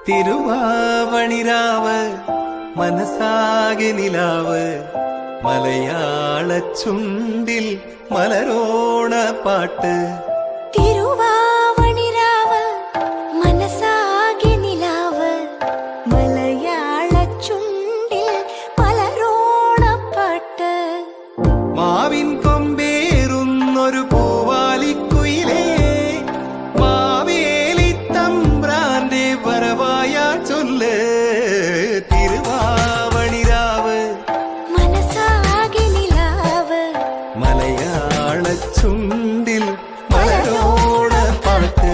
തിരുവാവണിരാവ് മനസാകെ നിലാവ് മലയാള ചുണ്ടിൽ മലരോണ പാട്ട്. തിരുവാവണിരാവ് മനസാകെ നിലാവ് മലയാള ചുണ്ടിൽ മലരോണ പാട്ട്. മാവിൻ കൊമ്പേറുന്നൊരു പൂവാലിക്കുയിലേ മാവേലി തമ്പ്രാന്റെ വരവായ ചൊല്ല്. തിരുവാവണിരാവ് മനസാകെ നിലാവ് മലയാള ചുണ്ടിൽ മലരോണ പാട്ട്.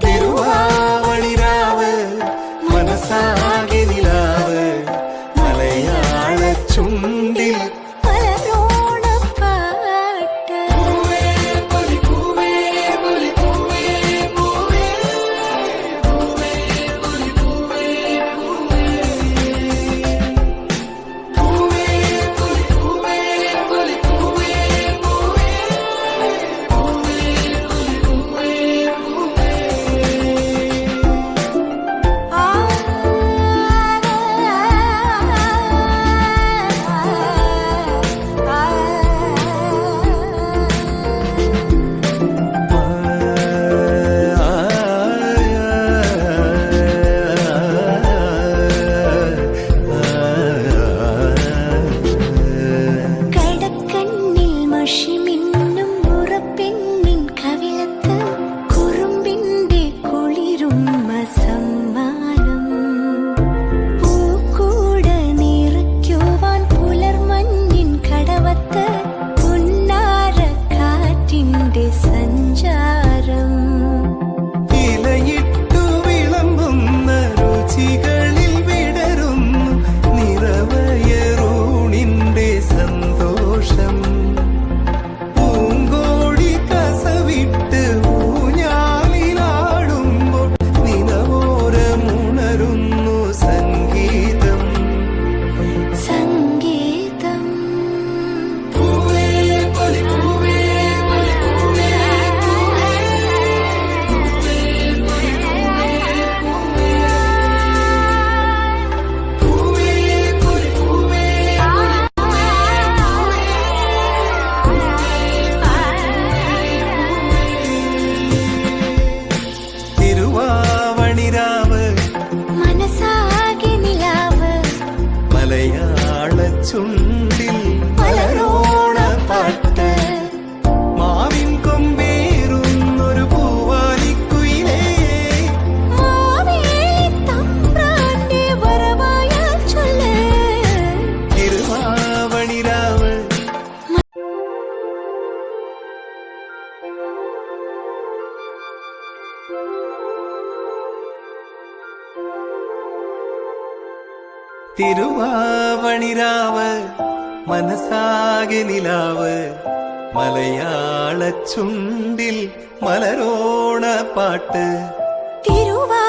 തിരുവാവണിരാവ് മനസാകെ നിലാവ് മലയാള ചുണ്ടിൽ മലരോണ പാട്ട്. കടക്കണ്ണിൽ മഷിമിന്നും മുറപ്പെണ്ണിൻ കവിളത്ത് കുറുമ്പിന്റെ കുളിരുമ്മ സമ്മാനം. പൂക്കൂട നിറയ്ക്കുവാൻ പുലർമഞ്ഞിൻ കടവത്ത് പുന്നാര കാറ്റിന്റെ സഞ്ചാരം. ഇലയിട്ടു വിളമ്പുന്ന രുചികളിൽ വിടരുന്നു നിറവയറൂണിന്റെ സന്തോഷം. പൂങ്കോടി കസവിട്ട് ഊഞ്ഞാലിലാടുമ്പോൾ നിലവോരമുണരുന്നു സംഗീതം. സംഗീതം തിരുവാവണിരാവ് മനസാകെ നിലാവ് മലയാള ചുണ്ടിൽ മലരോണ പാട്ട്. മാവിൻ കൊമ്പേറുന്നൊരു പൂവാലിക്കുയിലേ മാവേലി തമ്പ്രാന്റെ വരവായ ചൊല്ല്. തിരുവാവണിരാവ് തിരുവാവണിരാവ് മനസാകെ നിലാവ് മലയാള ചുണ്ടിൽ മലരോണ പാട്ട്. തിരുവാ